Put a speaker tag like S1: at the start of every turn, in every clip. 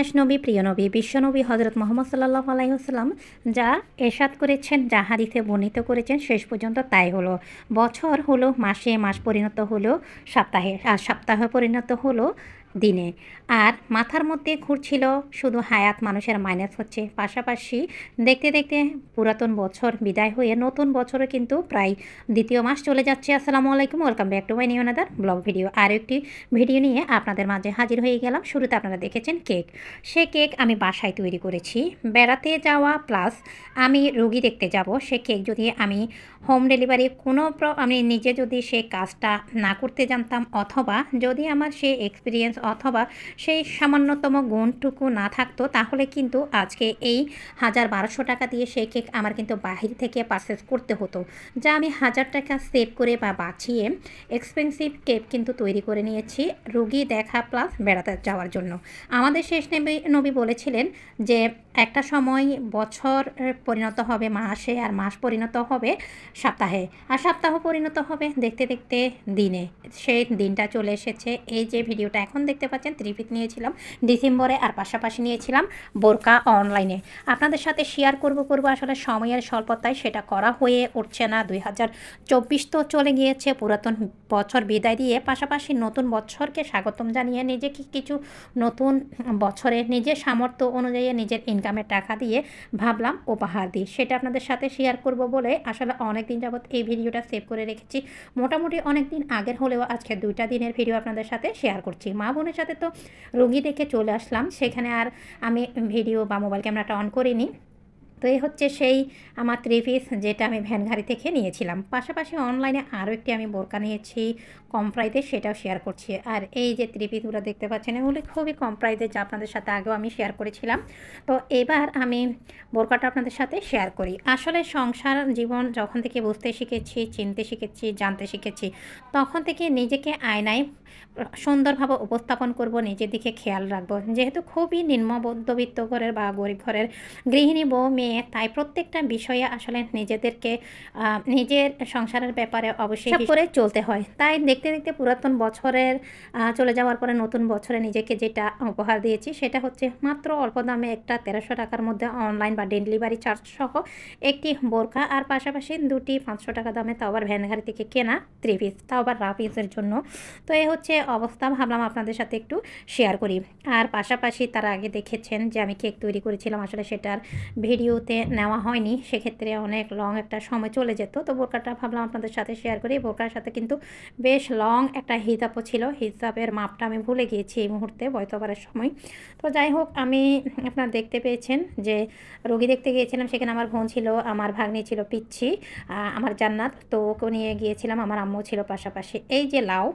S1: শেষ নবী, প্রিয় নবী, বিশ্বনবী হজরত মুহাম্মদ সাল্লাল্লাহু আলাইহি ওয়াসাল্লাম যা এরশাদ করেছেন, যা হাদিসে বর্ণিত করেছেন, শেষ পর্যন্ত তাই হলো। বছর হলো মাসে, মাস পরিণত হলো সপ্তাহে, আর সপ্তাহ পরিণত হলো দিনে। আর মাথার মধ্যে ঘুরছিল শুধু হায়াত, মানুষের মাইনাস হচ্ছে। পাশাপাশি দেখতে দেখতে পুরাতন বছর বিদায় হয়ে নতুন বছরও কিন্তু প্রায় দ্বিতীয় মাস চলে যাচ্ছে। আসসালামু আলাইকুম, welcome back to my new another blog video. আরও একটি ভিডিও নিয়ে আপনাদের মাঝে হাজির হয়ে গেলাম। শুরুতে আপনারা দেখেছেন কেক। সে কেক আমি বাসায় তৈরি করেছি। বেড়াতে যাওয়া প্লাস আমি রুগী দেখতে যাব, সে কেক যদি আমি হোম ডেলিভারি আমি নিজে যদি সে কাজটা না করতে জানতাম, অথবা যদি আমার সে এক্সপিরিয়েন্স অথবা সেই সামান্যতম গুণটুকু না থাকতো, তাহলে কিন্তু আজকে এই ১,০০০-১,২০০ টাকা দিয়ে সেই কেক আমার কিন্তু বাহির থেকে পারচেস করতে হতো। যা আমি ১,০০০ টাকা সেভ করে বা বাঁচিয়ে এক্সপেন্সিভ কেক কিন্তু তৈরি করে নিয়েছি রুগী দেখা প্লাস বেড়াতে যাওয়ার জন্য। আমাদের শেষ নবী বলেছিলেন যে একটা সময় বছর পরিণত হবে মাসে, আর মাস পরিণত হবে সপ্তাহে, আর সপ্তাহ পরিণত হবে দেখতে দেখতে দিনে। সেই দিনটা চলে এসেছে। এই যে ভিডিওটা এখন দেখতে পাচ্ছেন, ত্রিপিত নিয়েছিলাম ডিসেম্বরে, আর পাশাপাশি নিয়েছিলাম বোরকা অনলাইনে। আপনাদের সাথে শেয়ার করব আসলে সময়ের স্বল্পতায় সেটা করা হয়ে উঠছে না। 2024 তো চলে গিয়েছে, পুরাতন বছর বিদায় দিয়ে পাশাপাশি নতুন বছরকে স্বাগতম জানিয়ে নিজেকে কিছু নতুন বছরে নিজের সামর্থ্য অনুযায়ী নিজের ইনকামের টাকা দিয়ে ভাবলাম উপহার দিই। সেটা আপনাদের সাথে শেয়ার করব বলে আসলে অনেক দিন যাবৎ এই ভিডিওটা সেভ করে রেখেছি। মোটামুটি অনেক দিন আগের হলেও আজকে 2টা দিনের ভিডিও আপনাদের সাথে শেয়ার করছি। মা বোনের সাথে তো রোগী দেখে চলে আসলাম, সেখানে আর আমি ভিডিও বা মোবাইল ক্যামেরাটা অন করিনি। তো এই হচ্ছে সেই আমার 3 পিস, যেটা আমি ভ্যান গাড়ি থেকে নিয়েছিলাম। পাশাপাশি অনলাইনে আরও একটি আমি বোরকা নিয়েছি কম প্রাইসে, সেটাও শেয়ার করছি। আর এই যে 3 পিসগুলো দেখতে পাচ্ছেন, এগুলো খুবই কম প্রাইসে, যা আপনাদের সাথে আগেও আমি শেয়ার করেছিলাম। তো এবার আমি বোরকাটা আপনাদের সাথে শেয়ার করি। আসলে সংসার জীবন যখন থেকে বুঝতে শিখেছি, চিনতে শিখেছি, জানতে শিখেছি, তখন থেকে নিজেকে আয়নায় সুন্দরভাবে উপস্থাপন করব, নিজের দিকে খেয়াল রাখবো। যেহেতু খুবই নিম্ন মধ্যবিত্ত ঘরের বা গরিব ঘরের গৃহিণী বউ মেয়ে, তাই প্রত্যেকটা বিষয়ে আসলে নিজেদেরকে নিজের সংসারের ব্যাপারে অবশ্যই করে চলতে হয়। তাই দেখতে দেখতে পুরাতন বছরের চলে যাওয়ার পরে নতুন বছরে নিজেকে যেটা উপহার দিয়েছি, সেটা হচ্ছে মাত্র অল্প দামে একটা 1300 টাকার মধ্যে অনলাইন বা ডেলিভারি চার্জ সহ একটি বোরকা, আর পাশাপাশি 2টি 500 টাকা দামে, তাও আবার ভ্যান গাড়ি থেকে কেনা 3 পিস, তাও আবার রাফিজের জন্য। তো এই হচ্ছে অবস্থা, ভাবলাম আপনাদের সাথে একটু শেয়ার করি। আর পাশাপাশি তার আগে দেখেছেন যে আমি কেক তৈরি করেছিলাম, আসলে সেটার ভিডিওতে নেওয়া হয়নি, সেক্ষেত্রে অনেক লং একটা সময় চলে যেত। তো বোরকাটা ভাবলাম আপনাদের সাথে শেয়ার করি। বোরকার সাথে কিন্তু বেশ লং একটা হিজাবও ছিল, হিজাবের মাপটা আমি ভুলে গিয়েছি এই মুহূর্তে বয়তবারের সময়। তো যাই হোক, আমি আপনারা দেখতে পেয়েছেন যে রোগী দেখতে গিয়েছিলাম, সেখানে আমার বোন ছিল, আমার ভাগ্নি ছিল পিচ্ছি, আমার জান্নাত, তো ওকে নিয়ে গিয়েছিলাম, আমার আম্মু ছিল পাশাপাশি। এই যে লাউ,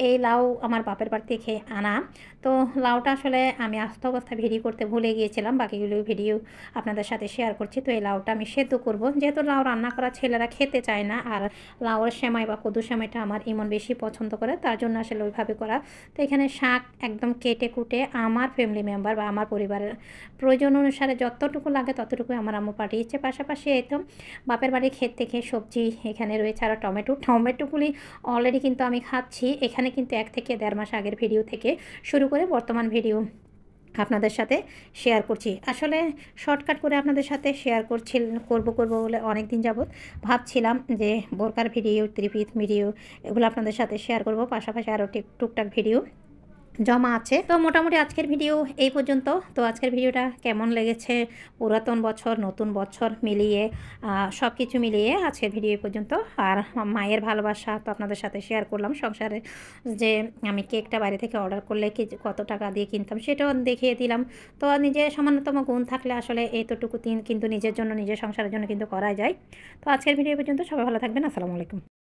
S1: এই লাউ আমার বাপের বাড়ি থেকে আনা। তো লাউটা আসলে আমি আস্ত অবস্থায় ভিডিও করতে ভুলে গিয়েছিলাম, বাকিগুলো ভিডিও আপনাদের সাথে শেয়ার করছি। তো এই লাউটা আমি সেদ্ধ করব, যেহেতু লাউ রান্না করা ছেলেরা খেতে চায় না, আর লাউয়ের সেমাই বা কদু সেমাইটা আমার ইমন বেশি পছন্দ করে, তার জন্য আসলে ওইভাবে করা। তো এখানে শাক একদম কেটে কুটে আমার ফ্যামিলি মেম্বার বা আমার পরিবারের প্রয়োজন অনুসারে যতটুকু লাগে ততটুকু আমার আম্মু পাঠিয়েছে। পাশাপাশি এই তো বাপের বাড়ির ক্ষেত থেকে সবজি এখানে রয়েছে, আর টমেটোগুলি অলরেডি কিন্তু আমি খাচ্ছি। এখানে কিন্তু 1 থেকে 1.5 মাস আগের ভিডিও থেকে শুরু করে বর্তমান ভিডিও আপনাদের সাথে শেয়ার করছি। আসলে শর্টকাট করে আপনাদের সাথে শেয়ার করব বলে অনেক দিন যাবৎ ভাবছিলাম যে বোরকার ভিডিও, 3 পিস ভিডিও, এগুলো আপনাদের সাথে শেয়ার করব। পাশাপাশি আরও টুকটাক ভিডিও জমা আছে। তো মোটামুটি আজকের ভিডিও এই পর্যন্ত। তো আজকের ভিডিওটা কেমন লেগেছে, পুরাতন বছর নতুন বছর মিলিয়ে সব কিছু মিলিয়ে আজকের ভিডিও এই পর্যন্ত। আর মায়ের ভালোবাসা তো আপনাদের সাথে শেয়ার করলাম। সংসারে যে আমি কেকটা বাইরে থেকে অর্ডার করলে কত টাকা দিয়ে কিনতাম, সেটাও দেখিয়ে দিলাম। তো নিজের সামান্যতম গুণ থাকলে আসলে এতটুকু কিন্তু নিজের জন্য, নিজের সংসারের জন্য কিন্তু করা যায়। তো আজকের ভিডিও পর্যন্ত, সবাই ভালো থাকবেন। আসসালামু আলাইকুম।